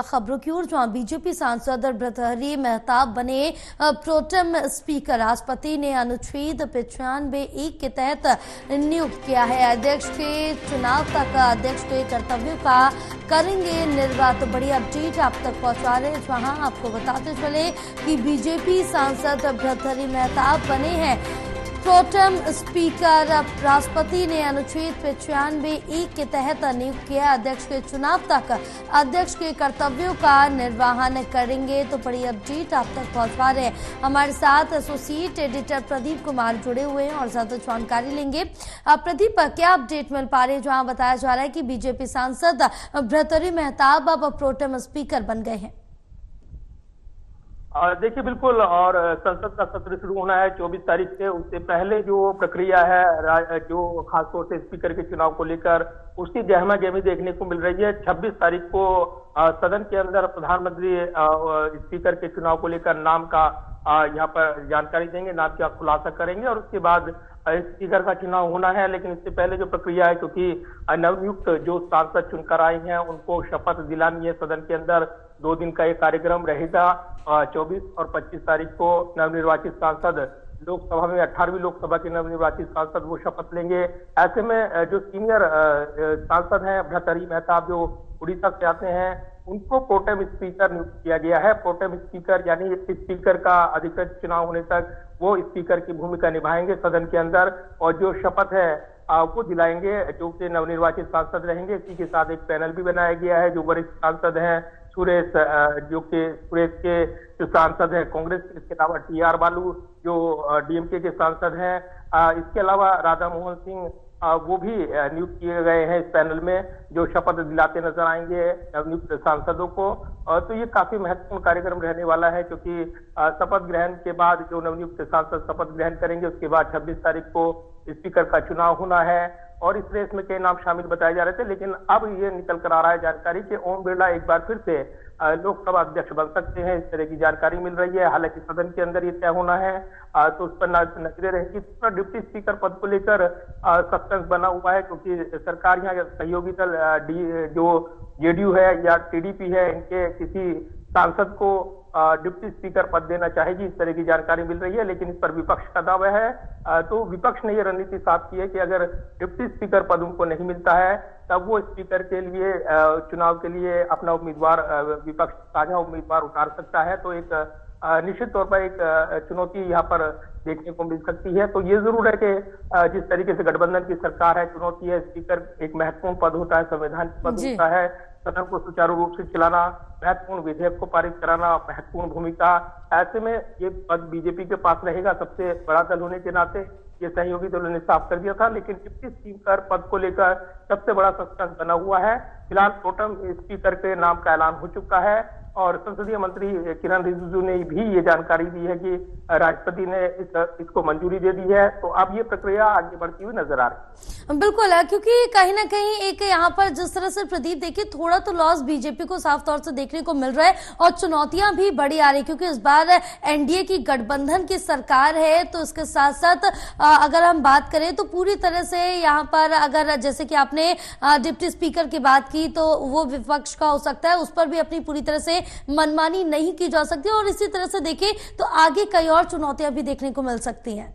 खबरों की ओर, जहां बीजेपी सांसद भर्तृहरि मेहताब बने प्रोटेम स्पीकर। राष्ट्रपति ने अनुच्छेद 95(1) के तहत नियुक्त किया है। अध्यक्ष के चुनाव तक अध्यक्ष के कर्तव्यों का करेंगे निर्वाह। तो बड़ी अपडेट आप तक पहुंचा रहे हैं, जहां आपको बताते चले कि बीजेपी सांसद भर्तृहरि मेहताब बने हैं प्रोटेम स्पीकर। राष्ट्रपति ने अनुच्छेद 95(1) के तहत नियुक्त किया। अध्यक्ष के चुनाव तक अध्यक्ष के कर्तव्यों का निर्वहन करेंगे। तो बड़ी अपडेट आप तक पहुंचा रहे हैं। हमारे साथ एसोसिएट एडिटर प्रदीप कुमार जुड़े हुए हैं और ज्यादा जानकारी लेंगे। प्रदीप, क्या अपडेट मिल पा रही है, जहां बताया जा रहा है कि बीजेपी सांसद भर्तृहरि मेहताब अब प्रोटेम स्पीकर बन गए हैं? देखिए बिल्कुल, और संसद का सत्र शुरू होना है 24 तारीख से। उससे पहले जो प्रक्रिया है, जो खासतौर से स्पीकर के चुनाव को लेकर, उसकी गहमा गहमी देखने को मिल रही है। 26 तारीख को सदन के अंदर प्रधानमंत्री स्पीकर के चुनाव को लेकर नाम का यहाँ पर जानकारी देंगे, नाम का खुलासा करेंगे और उसके बाद स्पीकर का चुनाव होना है। लेकिन इससे पहले जो प्रक्रिया है, क्योंकि नवनियुक्त जो सांसद चुनकर आए हैं उनको शपथ दिलानी है सदन के अंदर। 2 दिन का ये कार्यक्रम रहेगा। 24 और 25 तारीख को नवनिर्वाचित सांसद लोकसभा में 18वीं लोकसभा के नवनिर्वाचित सांसद वो शपथ लेंगे। ऐसे में जो सीनियर सांसद हैं भर्तृहरि मेहताब, जो उड़ीसा से आते हैं, उनको प्रोटेम स्पीकर नियुक्त किया गया है। प्रोटेम स्पीकर यानी स्पीकर का अधिकृत चुनाव होने तक वो स्पीकर की भूमिका निभाएंगे सदन के अंदर, और जो शपथ है वो दिलाएंगे जो कि नवनिर्वाचित सांसद रहेंगे। इसी के साथ एक पैनल भी बनाया गया है। जो वरिष्ठ सांसद हैं सुरेश, जो कि सुरेश के जो सांसद हैं कांग्रेस के, इसके अलावा TR बालू जो DMK के सांसद हैं, इसके अलावा राधा मोहन सिंह वो भी नियुक्त किए गए हैं इस पैनल में, जो शपथ दिलाते नजर आएंगे नवनियुक्त सांसदों को। तो ये काफी महत्वपूर्ण कार्यक्रम रहने वाला है, क्योंकि शपथ ग्रहण के बाद जो नवनियुक्त सांसद शपथ ग्रहण करेंगे, उसके बाद 26 तारीख को स्पीकर का चुनाव होना है। और इस रेस में कई नाम शामिल बताए जा रहे थे, लेकिन अब ये निकल कर आ रहा है जानकारी कि ओम बिरला एक बार फिर से लोकसभा अध्यक्ष बन सकते हैं। इस तरह की जानकारी मिल रही है। हालांकि सदन के अंदर ये तय होना है, तो उस पर नजरें रहेंगी। डिप्टी स्पीकर पद को लेकर सस्पेंस बना हुआ है, क्योंकि सरकार यहाँ सहयोगी दल जो JDU है या TDP है, इनके किसी सांसद को डिप्टी स्पीकर पद देना चाहेगी, इस तरह की जानकारी मिल रही है। लेकिन इस पर विपक्ष का दावा है। तो विपक्ष ने यह रणनीति साफ की है कि अगर डिप्टी स्पीकर पद उनको नहीं मिलता है, तब वो स्पीकर के लिए चुनाव के लिए अपना उम्मीदवार, विपक्ष साझा उम्मीदवार उतार सकता है। तो एक निश्चित तौर पर एक चुनौती यहाँ पर देखने को मिल सकती है। तो ये जरूर है कि जिस तरीके से गठबंधन की सरकार है, चुनौती है। स्पीकर एक महत्वपूर्ण पद होता है, संवैधानिक पद होता है। सदन को सुचारू रूप से चलाना, महत्वपूर्ण विधेयक को पारित कराना, महत्वपूर्ण भूमिका। ऐसे में ये पद बीजेपी के पास रहेगा। सबसे बड़ा दल होने के नाते ये सहयोगी दलों ने साफ कर दिया था। लेकिन डिप्टी स्पीकर पद को लेकर सबसे बड़ा सस्पेंस बना हुआ है। फिलहाल प्रोटेम स्पीकर के नाम का ऐलान हो चुका है, और संसदीय मंत्री किरण रिजिजू ने भी ये जानकारी दी है कि राष्ट्रपति ने इसको मंजूरी दे दी है। तो अब ये प्रक्रिया आगे बढ़ती हुई नजर आ रही है। बिल्कुल, क्योंकि कहीं ना कहीं एक यहाँ पर जिस तरह से प्रदीप देखिए, थोड़ा तो लॉस बीजेपी को साफ तौर से देखने को मिल रहा है और चुनौतियां भी बड़ी आ रही, क्योंकि इस बार NDA की गठबंधन की सरकार है। तो इसके साथ साथ अगर हम बात करें तो पूरी तरह से यहाँ पर, अगर जैसे कि आपने डिप्टी स्पीकर की बात की, तो वो विपक्ष का हो सकता है, उस पर भी अपनी पूरी तरह से मनमानी नहीं की जा सकती। और इसी तरह से देखें तो आगे कई और चुनौतियां भी देखने को मिल सकती हैं।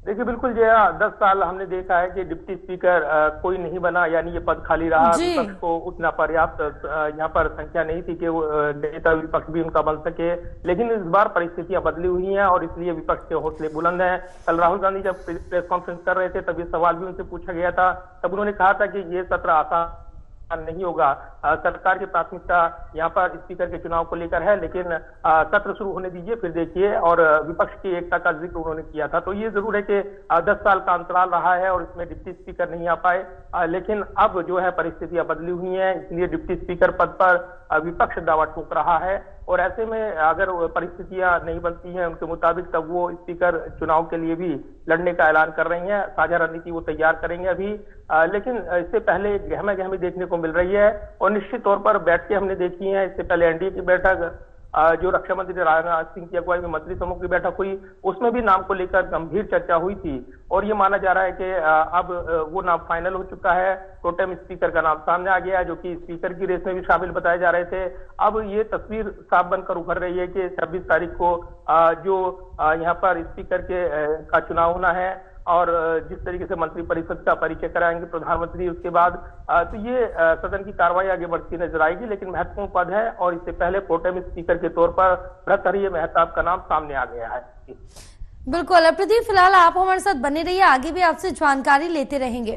देखिए बिल्कुल, जो 10 साल हमने देखा है कि डिप्टी स्पीकर कोई नहीं बना, यानी ये पद खाली रहा। विपक्ष को उतना पर्याप्त यहाँ पर संख्या नहीं थी कि वो नेता विपक्ष भी उनका बन सके। लेकिन इस बार परिस्थितियां बदली हुई हैं और इसलिए विपक्ष के हौसले बुलंद हैं। कल राहुल गांधी जब प्रेस कॉन्फ्रेंस कर रहे थे, तब ये सवाल भी उनसे पूछा गया था। तब उन्होंने कहा था कि ये सत्र आसान नहीं होगा। सरकार की प्राथमिकता यहाँ पर स्पीकर के चुनाव को लेकर है, लेकिन सत्र शुरू होने दीजिए फिर देखिए। और विपक्ष की एकता का जिक्र उन्होंने किया था। तो ये जरूर है कि 10 साल का अंतराल रहा है और इसमें डिप्टी स्पीकर नहीं आ पाए। लेकिन अब जो है परिस्थितियां बदली हुई हैं, इसलिए डिप्टी स्पीकर पद पर विपक्ष दावा ठोक रहा है। और ऐसे में अगर परिस्थितियां नहीं बनती हैं उनके मुताबिक, तब वो स्पीकर चुनाव के लिए भी लड़ने का ऐलान कर रही हैं। साझा रणनीति वो तैयार करेंगे अभी। लेकिन इससे पहले गहमा गहमी देखने को मिल रही है, और निश्चित तौर पर बैठकें हमने देखी हैं। इससे पहले NDA की बैठक जो रक्षा मंत्री राजनाथ सिंह की अगुवाई में मंत्री समूह की बैठक हुई, उसमें भी नाम को लेकर गंभीर चर्चा हुई थी और ये माना जा रहा है कि अब वो नाम फाइनल हो चुका है। प्रोटेम स्पीकर का नाम सामने आ गया, जो कि स्पीकर की रेस में भी शामिल बताए जा रहे थे। अब ये तस्वीर साफ बनकर उभर रही है कि 26 तारीख को जो यहाँ पर स्पीकर का चुनाव होना है और जिस तरीके से मंत्रिपरिषद का परिचय कराएंगे प्रधानमंत्री, उसके बाद तो ये सदन की कार्रवाई आगे बढ़ती नजर आएगी। लेकिन महत्वपूर्ण पद है और इससे पहले प्रोटेम स्पीकर के तौर पर भर्तृहरि मेहताब का नाम सामने आ गया है। बिल्कुल प्रदीप, फिलहाल आप हमारे साथ बने रहिए, आगे भी आपसे जानकारी लेते रहेंगे।